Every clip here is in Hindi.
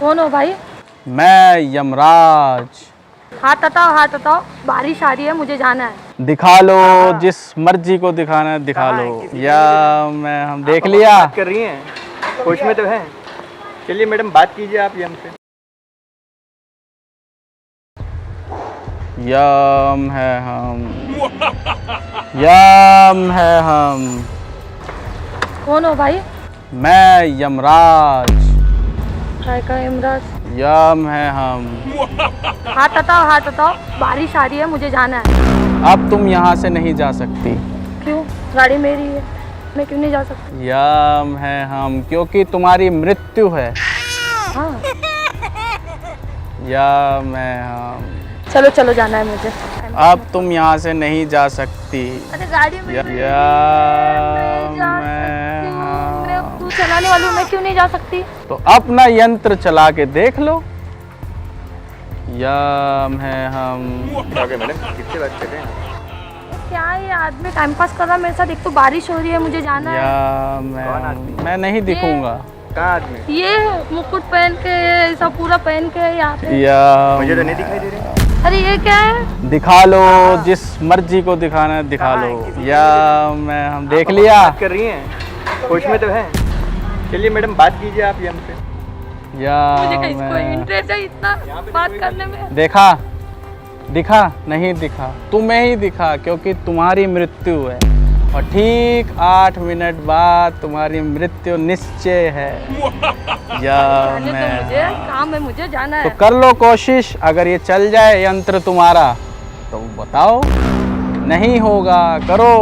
कौन हो भाई? मैं यमराज। हाथ हटाओ, बारिश आ रही है, मुझे जाना है। दिखा लो, जिस मर्जी को दिखाना है दिखा लो। या मैं हम देख लिया। बात कर रही हैं, होश में तो है। चलिए मैडम बात कीजिए आप ये हमसे। यम है हम, यम है हम। कौन हो भाई? मैं यमराज। काय का यमराज? यम है हम। हाथ हटाओ, बारिश आ रही है, मुझे जाना है। अब तुम यहाँ से नहीं जा सकती। क्यों? गाड़ी मेरी है, मैं क्यों नहीं जा सकती? यम है हम, क्योंकि तुम्हारी मृत्यु है। हाँ। यम है हम। चलो जाना है मुझे। अब तुम यहाँ से नहीं जा सकती। अरे गाड़ी में यम है हम। तू चलाने वाली हूँ, मैं क्यों नहीं जा सकती? तो अपना यंत्र चला के देख लो। यम है हम। क्या हो गया मैडम, किससे बात कर रहे हैं? क्या ये आदमी टाइम पास कर रहा है मेरे साथ? एक तो बारिश हो रही है, मुझे जाना है। यम है कौन हम। आदमी? मैं नहीं दिखूंगा। कहाँ आदमी? ये मुकुट पहन के, ये सब पूरा पहन के है यहाँ पे। मुझे तो यम नहीं दिखाई दे रही। अरे ये क्या है? दिखा लो, जिस मर्जी को दिखाना है दिखा लो। यम है हम देख लिया। बात कर रही हैं, होश में तो है। चलिए मैडम बात कीजिए आप ये हमसे। मुझे यम किसको है। इंटरेस्ट है इतना बात करने में? देखा, दिखा नहीं दिखा, तुम्हें ही दिखा, क्योंकि तुम्हारी मृत्यु है और ठीक 8 मिनट बाद तुम्हारी मृत्यु निश्चय है। जाने तो मुझे काम है, मुझे जाना है। तो कर लो कोशिश। अगर ये चल जाए यंत्र तुम्हारा तो बताओ। नहीं होगा, करो।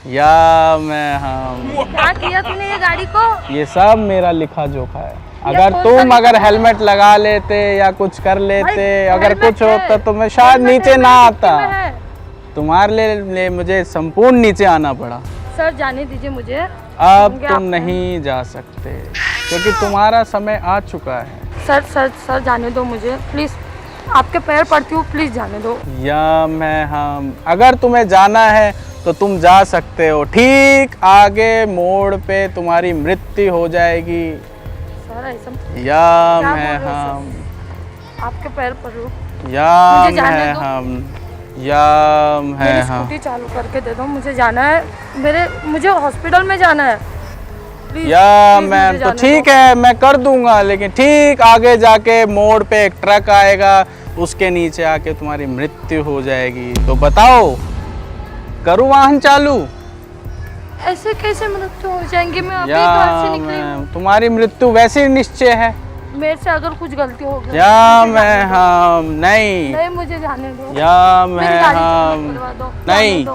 या मैं हम। क्या किया तूने ये गाड़ी को? ये सब मेरा लिखा जोखा है। ये अगर कौन सा तुम लिखा अगर है? हेलमेट लगा लेते या कुछ कर लेते, भाई, अगर हेलमेट कुछ है। होता तो मैं शायद हेलमेट नीचे है, ना मेरी आता। डिक्की में है। तुम्हारे लिए मुझे संपूर्ण नीचे आना पड़ा। सर जाने दीजिए मुझे। अब होंगे तुम आप- नहीं जा सकते, क्योंकि तुम्हारा समय आ चुका है। सर जाने दो मुझे प्लीज, आपके पैर पड़ती हूँ, प्लीज जाने दो। या मैं हम। अगर तुम्हें जाना है तो तुम जा सकते हो। ठीक आगे मोड़ पे तुम्हारी मृत्यु हो जाएगी। सर ऐसा या क्या मैं बोल रहे हो हम। आपके पैर पड़ रही हूँ। या मुझे जाने मैं दो। हम। या है मेरी हम। स्कूटी चालू करके दे दो, मुझे जाना है। मुझे हॉस्पिटल में जाना है। प्लीज, या प्लीज मैं मुझे तो जाने ठीक दो। है, मैं कर दूंगा, लेकिन ठीक आगे जाके मोड़ पे एक ट्रक आएगा, उसके नीचे आके तुम्हारी मृत्यु हो जाएगी। तो बताओ, करूँ वाहन चालू? ऐसे कैसे मृत्यु हो जाएंगी? मैं अभी या घर से निकली हूँ। तुम्हारी मृत्यु वैसे ही निश्चय है। मेरे से अगर कुछ गलती हो गई या मुझे मैं जाने दो। हम। नहीं। नहीं मुझे जाने दो। या मेरी मैं गाड़ी हम। खुलवा दो, नहीं। जाने दो।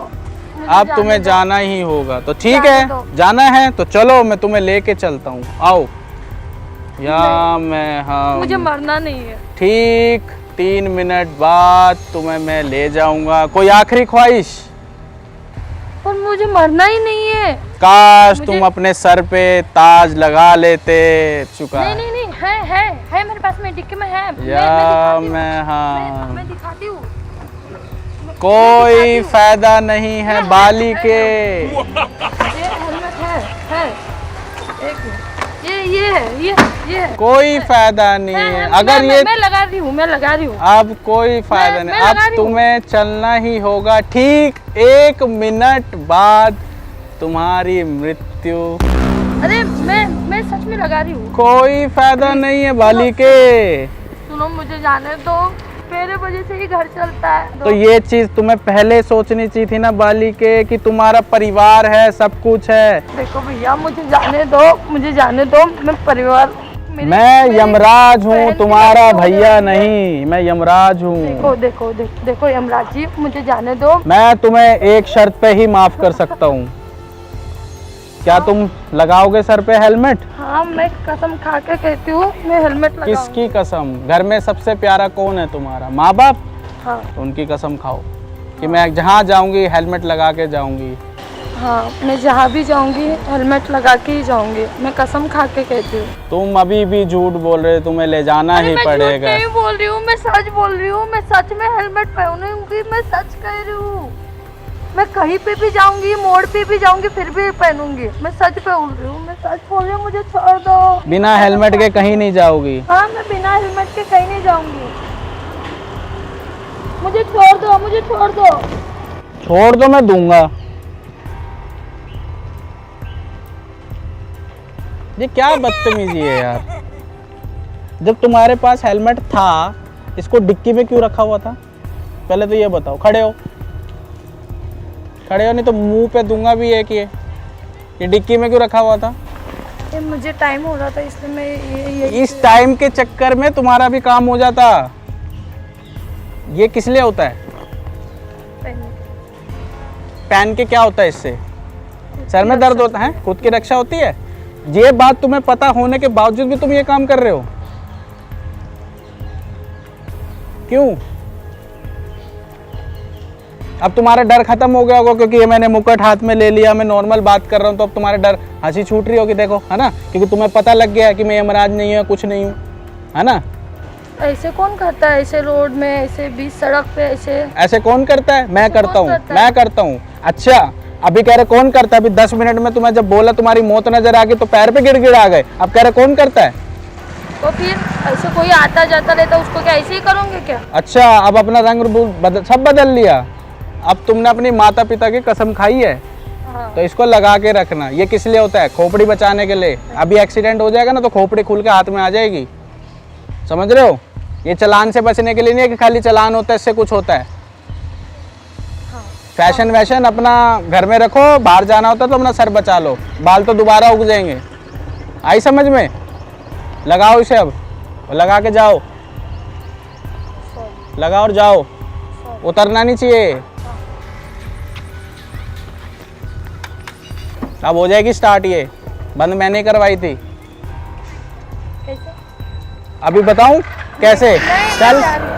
मुझे अब जाने तुम्हें दो। जाना ही होगा। तो ठीक जाने है, दो। जाना है तो चलो, मैं तुम्हें लेके चलता हूँ। आओ। या मैं हम। मुझे मरना नहीं है। ठीक 3 मिनट बाद तुम्हें मैं ले जाऊंगा। कोई आखिरी ख्वाहिश? पर मुझे मरना ही नहीं है। काश मुझे- तुम अपने सर पे ताज लगा लेते। चुका नहीं है। नहीं नहीं, है मेरे पास में, डिक्की में है। या मैं मैं हाँ। मैं दिखाती हूँ। कोई फायदा नहीं है बाली के। ये हेलमेट है। एक मिनट, ये है। कोई फायदा नहीं है। अगर ये मैं लगा रही हूँ। अब कोई फायदा नहीं। मैं लगा अब रही हूँ। तुम्हें चलना ही होगा। ठीक 1 मिनट बाद तुम्हारी मृत्यु। अरे मैं सच में लगा रही हूँ। कोई फायदा नहीं है बाली के। सुनो मुझे जाने दो, मेरे वजह से ही घर चलता है। तो ये चीज तुम्हें पहले सोचनी चाहिए थी ना बाली के, कि तुम्हारा परिवार है, सब कुछ है। देखो भैया मुझे जाने दो, मैं परिवार मैं यमराज हूँ, बहन तुम्हारा की भैया लड़की नहीं। मैं यमराज हूँ। देखो यमराज जी, मुझे जाने दो। मैं तुम्हें एक शर्त पे ही माफ कर सकता हूँ। क्या तुम लगाओगे सर पे हेलमेट? हाँ मैं कसम खा के कहती हूँ, मैं हेलमेट लगाऊंगी। किसकी कसम? घर में सबसे प्यारा कौन है तुम्हारा? माँ बाप? हाँ उनकी कसम खाओ कि मैं जहाँ जाऊँगी हेलमेट लगा के जाऊँगी। हाँ, मैं जहाँ भी जाऊँगी हेलमेट लगा के ही जाऊँगी, मैं कसम खा के कहती हूँ। तुम अभी भी झूठ बोल रहे हो, तुम्हें ले जाना ही मैं झूठ पड़ेगा। नहीं बोल रही हूँ, मैं सच बोल रही हूँ। मैं सच में हेलमेट पहनूंगी, मैं सच कह रही हूँ। मैं कहीं पे भी जाऊंगी, मोड़ पे भी जाऊंगी, फिर भी पहनूंगी। मैं सच पे बोल रही हूँ, मैं सच बोल रही हूँ, मुझे छोड़ दो। बिना हेलमेट के कहीं नहीं जाओगी? हाँ, मैं बिना हेलमेट के कहीं नहीं जाऊंगी। मुझे छोड़ दो, मुझे छोड़ दो। छोड़ दो, मैं दूंगा। ये क्या बदतमीजी है यार। जब तुम्हारे पास हेलमेट था, इसको डिक्की में क्यों रखा हुआ था? पहले तो ये बताओ। खड़े हो, खड़े हो, नहीं तो मुंह पे दूंगा भी एक ये डिक्की में क्यों रखा हुआ था? ये मुझे टाइम हो रहा था, इसलिए मैं ये इस टाइम के चक्कर में तुम्हारा भी काम हो जाता। ये किस लिए होता है? पहन के क्या होता है इससे? सर में दर्द होता है, खुद की रक्षा होती है। ये बात तुम्हें पता होने के बावजूद भी तुम ये काम कर रहे हो, क्यों? अब तुम्हारा डर खत्म हो गया होगा, क्योंकि ये मैंने मुकुट हाथ में ले लिया, मैं नॉर्मल बात कर रहा हूँ, तो अब तुम्हारा डर, हंसी छूट रही होगी, देखो, है ना? क्योंकि तुम्हें पता लग गया है कि मैं यमराज नहीं हूँ, कुछ नहीं हूँ, है ना? ऐसे कौन करता है? ऐसे रोड में, ऐसे बीच सड़क पे, ऐसे कौन करता है? मैं करता हूँ, मैं करता हूँ। अच्छा, अभी कह रहे कौन करता है? अभी 10 मिनट में तुम्हें जब बोला तुम्हारी मौत नजर आ गई तो पैर पे गिड़ आ गए। अब कह रहे कौन करता है? तो फिर ऐसे कोई आता जाता रहता, उसको क्या ऐसे ही करोगे क्या? अच्छा, अब अपना रंग रूप सब बदल लिया। अब तुमने अपनी माता पिता की कसम खाई है, हाँ। तो इसको लगा के रखना। ये किस लिए होता है? खोपड़ी बचाने के लिए। अभी एक्सीडेंट हो जाएगा ना तो खोपड़ी खुल के हाथ में आ जाएगी, समझ रहे हो? ये चालान से बचने के लिए नहीं है कि खाली चालान होता है इससे कुछ होता है। फैशन वैशन अपना घर में रखो, बाहर जाना होता है तो अपना सर बचा लो, बाल तो दोबारा उग जाएंगे। आई समझ में? लगाओ इसे, अब लगा के जाओ, लगाओ और जाओ, उतरना नहीं चाहिए। अब हो जाएगी स्टार्ट, ये बंद मैंने करवाई थी। कैसे? अभी बताऊं कैसे? नहीं, चल नहीं,